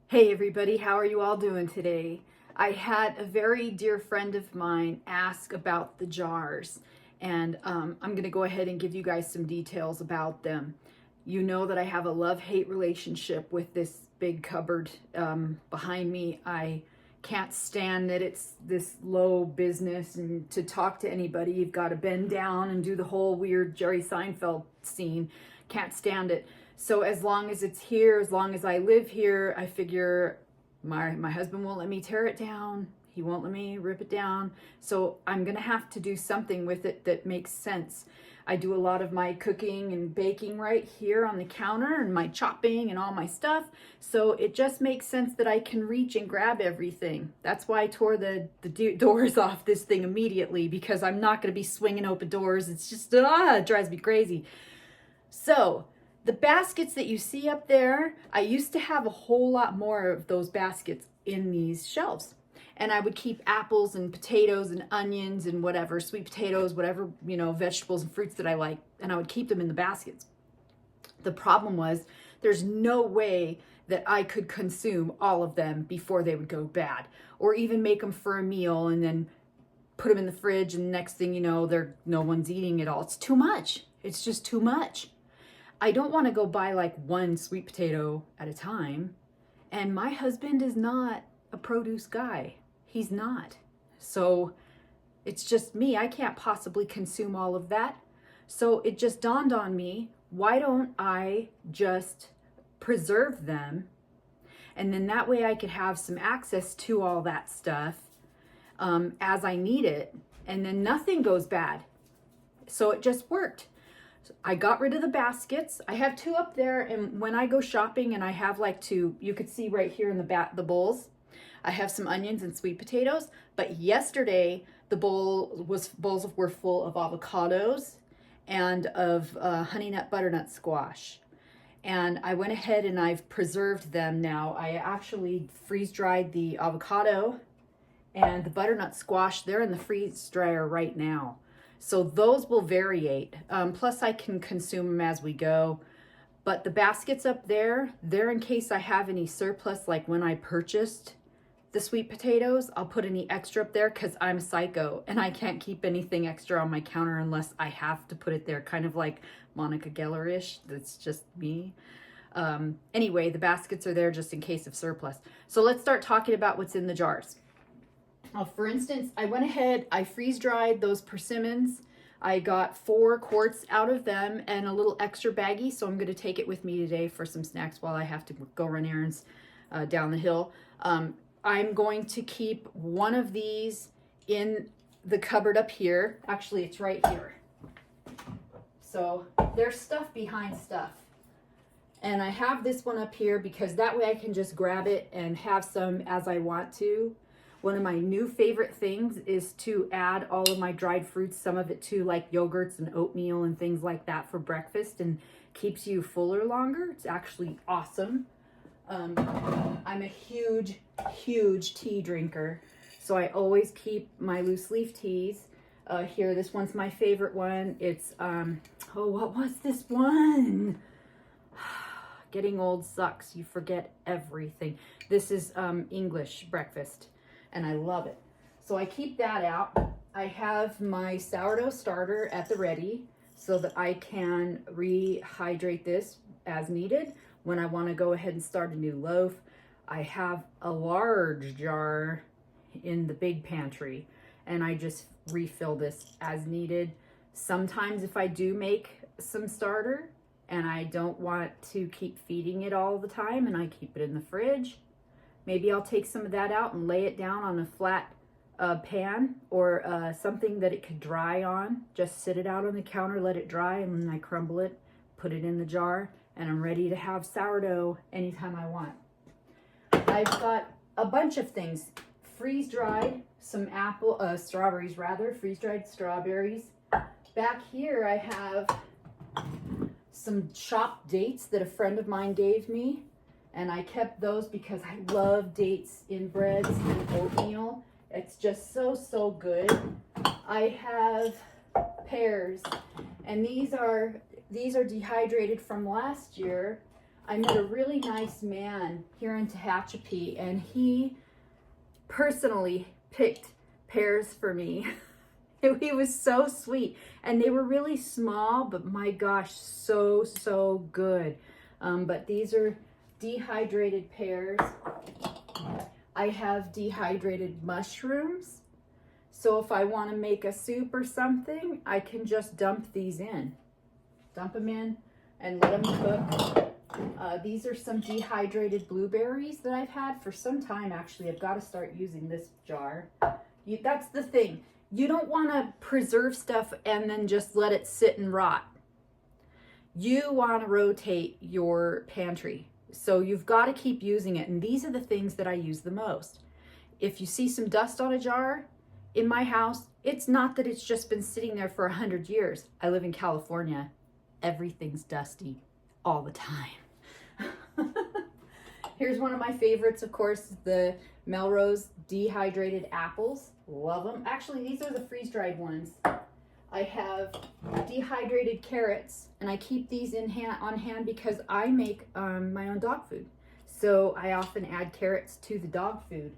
Hey everybody, how are you all doing today? I had a very dear friend of mine ask about the jars, and I'm going to go ahead and give you guys some details about them. You know that I have a love-hate relationship with this big cupboard behind me. I can't stand that it's this low business, and to talk to anybody, you've got to bend down and do the whole weird Jerry Seinfeld scene. Can't stand it. So as long as it's here, as long as I live here, I figure my husband won't let me tear it down. He won't let me rip it down. So I'm gonna have to do something with it that makes sense. I do a lot of my cooking and baking right here on the counter, and my chopping and all my stuff. So it just makes sense that I can reach and grab everything. That's why I tore the doors off this thing immediately, because I'm not gonna be swinging open doors. It's just, it drives me crazy. So the baskets that you see up there, I used to have a whole lot more of those baskets in these shelves. And I would keep apples and potatoes and onions and whatever, sweet potatoes, whatever, vegetables and fruits that I like, and I would keep them in the baskets. The problem was there's no way that I could consume all of them before they would go bad, or even make them for a meal and then put them in the fridge, and next thing you know, no one's eating it all. It's too much. It's just too much. I don't want to go buy like one sweet potato at a time. And my husband is not a produce guy. He's not. So it's just me. I can't possibly consume all of that. So it just dawned on me, why don't I just preserve them? And then that way I could have some access to all that stuff as I need it. And then nothing goes bad. So it just worked. I got rid of the baskets. I have two up there, and when I go shopping and I have like two, you could see right here in the bowls, I have some onions and sweet potatoes. But yesterday the bowls were full of avocados and of honey nut butternut squash. And I went ahead and I've preserved them now. I actually freeze dried the avocado and the butternut squash. They're in the freeze dryer right now. So those will variate. Plus I can consume them as we go. But the baskets up there, they're in case I have any surplus, like when I purchased the sweet potatoes, I'll put any extra up there because I'm psycho and I can't keep anything extra on my counter unless I have to put it there, kind of like Monica Geller-ish. That's just me. Anyway, the baskets are there just in case of surplus. So let's start talking about what's in the jars. For instance, I went ahead, I freeze dried those persimmons. I got 4 quarts out of them and a little extra baggie, so I'm going to take it with me today for some snacks while I have to go run errands down the hill. I'm going to keep one of these in the cupboard up here. Actually, it's right here. So there's stuff behind stuff. And I have this one up here because that way I can just grab it and have some as I want to. One of my new favorite things is to add all of my dried fruits, some of it to like yogurts and oatmeal and things like that for breakfast, and keeps you fuller longer. It's actually awesome. I'm a huge tea drinker, so I always keep my loose leaf teas. Here, this one's my favorite one. It's, what was this one? Getting old sucks. You forget everything. This is English breakfast, and I love it. So I keep that out. I have my sourdough starter at the ready so that I can rehydrate this as needed when I want to go ahead and start a new loaf. I have a large jar in the big pantry, and I just refill this as needed. Sometimes if I do make some starter and I don't want to keep feeding it all the time and I keep it in the fridge, maybe I'll take some of that out and lay it down on a flat pan or something that it could dry on. Just sit it out on the counter, let it dry, and then I crumble it, put it in the jar, and I'm ready to have sourdough anytime I want. I've got a bunch of things. Freeze-dried, some strawberries rather, freeze-dried strawberries. Back here I have some chopped dates that a friend of mine gave me, and I kept those because I love dates in breads and oatmeal. It's just so good. I have pears, and these are dehydrated from last year. I met a really nice man here in Tehachapi, and he personally picked pears for me. He was so sweet, and they were really small, but my gosh, so good. But these are dehydrated pears. I have dehydrated mushrooms. So if I want to make a soup or something, I can just dump these in. Dump them in and let them cook. These are some dehydrated blueberries that I've had for some time, actually. I've got to start using this jar. That's the thing. You don't want to preserve stuff and then just let it sit and rot. You want to rotate your pantry. So you've got to keep using it. And these are the things that I use the most. If you see some dust on a jar in my house, it's not that it's just been sitting there for 100 years. I live in California. Everything's dusty all the time. Here's one of my favorites, of course, the Melrose dehydrated apples. Love them. Actually, these are the freeze-dried ones. I have dehydrated carrots, and I keep these on hand because I make my own dog food. So I often add carrots to the dog food.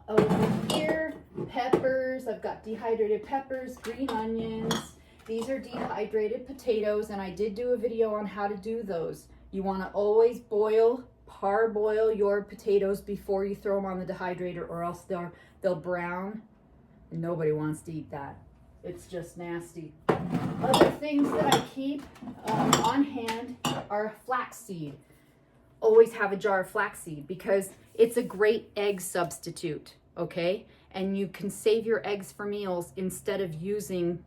Over here, peppers. I've got dehydrated peppers, green onions. These are dehydrated potatoes, and I did do a video on how to do those. You want to always parboil your potatoes before you throw them on the dehydrator, or else they'll brown. And nobody wants to eat that. It's just nasty. Other things that I keep on hand are flaxseed. Always have a jar of flaxseed because it's a great egg substitute, okay? And you can save your eggs for meals instead of using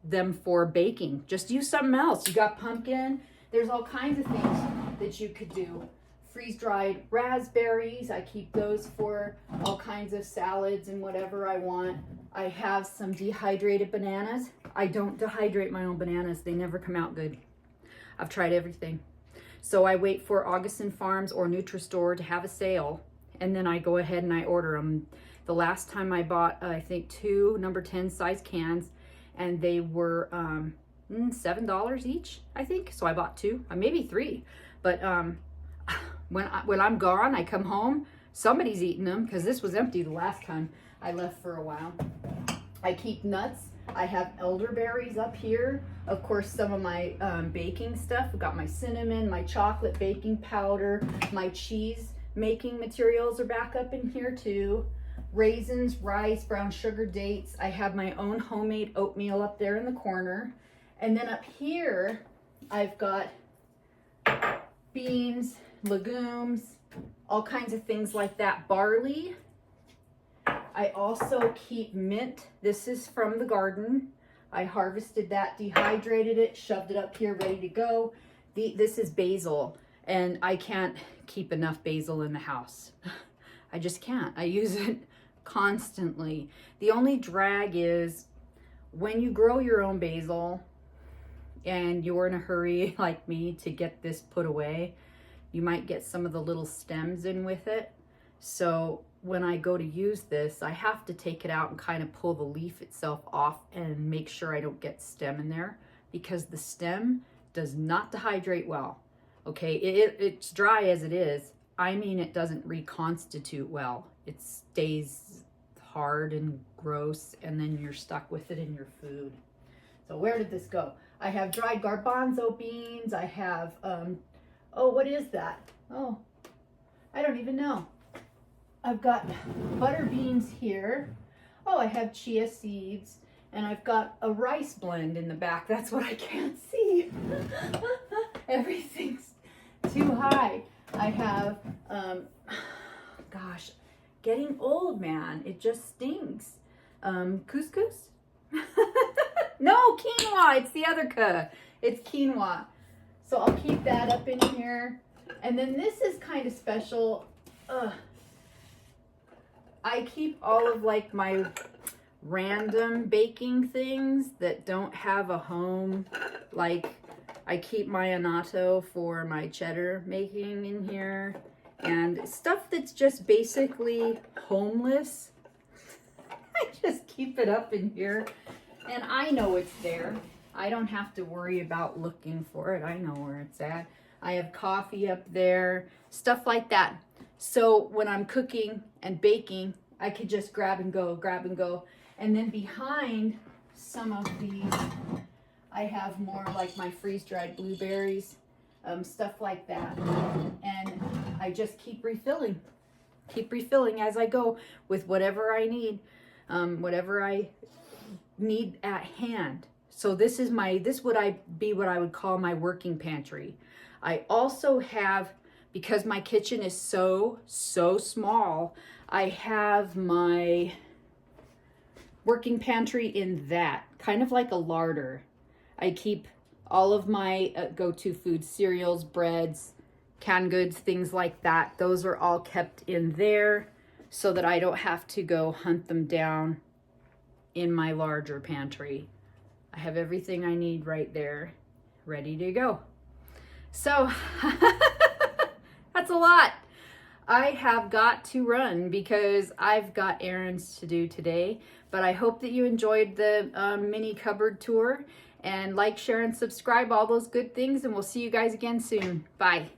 them for baking. Just use something else. You got pumpkin. There's all kinds of things that you could do. Freeze-dried raspberries. I keep those for all kinds of salads and whatever I want. I have some dehydrated bananas. I don't dehydrate my own bananas. They never come out good. I've tried everything. So I wait for Augustin Farms or Nutristore to have a sale, and then I go ahead and I order them. The last time I bought, I think, 2 number 10 size cans, and they were $7 each, I think. So I bought 2, maybe 3. But when I'm gone, I come home, somebody's eating them because this was empty the last time I left for a while. I keep nuts. I have elderberries up here. Of course, some of my baking stuff. I've got my cinnamon, my chocolate baking powder, my cheese making materials are back up in here too. Raisins, rice, brown sugar, dates. I have my own homemade oatmeal up there in the corner. And then up here, I've got beans, legumes, all kinds of things like that. Barley. I also keep mint. This is from the garden. I harvested that, dehydrated it, shoved it up here, ready to go. This is basil, and I can't keep enough basil in the house. I just can't. I use it constantly. The only drag is when you grow your own basil and you're in a hurry like me to get this put away, you might get some of the little stems in with it. So when I go to use this, I have to take it out and kind of pull the leaf itself off and make sure I don't get stem in there, because the stem does not dehydrate well. Okay, it's dry as it is. I mean, it doesn't reconstitute well. It stays hard and gross, and then you're stuck with it in your food. So where did this go? I have dried garbanzo beans. I have, oh, what is that? Oh, I don't even know. I've got butter beans here. Oh, I have chia seeds, and I've got a rice blend in the back. That's what I can't see. Everything's too high. I have, gosh, getting old, man. It just stinks. Couscous? No, quinoa. It's the other ka. It's quinoa. So I'll keep that up in here. And then this is kind of special. I keep all of like my random baking things that don't have a home. Like I keep my annatto for my cheddar making in here, and stuff that's just basically homeless. I just keep it up in here, and I know it's there. I don't have to worry about looking for it. I know where it's at. I have coffee up there, stuff like that. So when I'm cooking and baking, I could just grab and go, grab and go. And then behind some of these, I have more like my freeze-dried blueberries, stuff like that. And I just keep refilling as I go with whatever I need, whatever I need at hand. So this would be what I would call my working pantry. I also have, because my kitchen is so small, I have my working pantry in that, kind of like a larder. I keep all of my go-to food, cereals, breads, canned goods, things like that. Those are all kept in there so that I don't have to go hunt them down in my larger pantry. I have everything I need right there, ready to go. So that's a lot. I have got to run because I've got errands to do today, but I hope that you enjoyed the mini cupboard tour, and like, share, and subscribe, all those good things, and we'll see you guys again soon. Bye.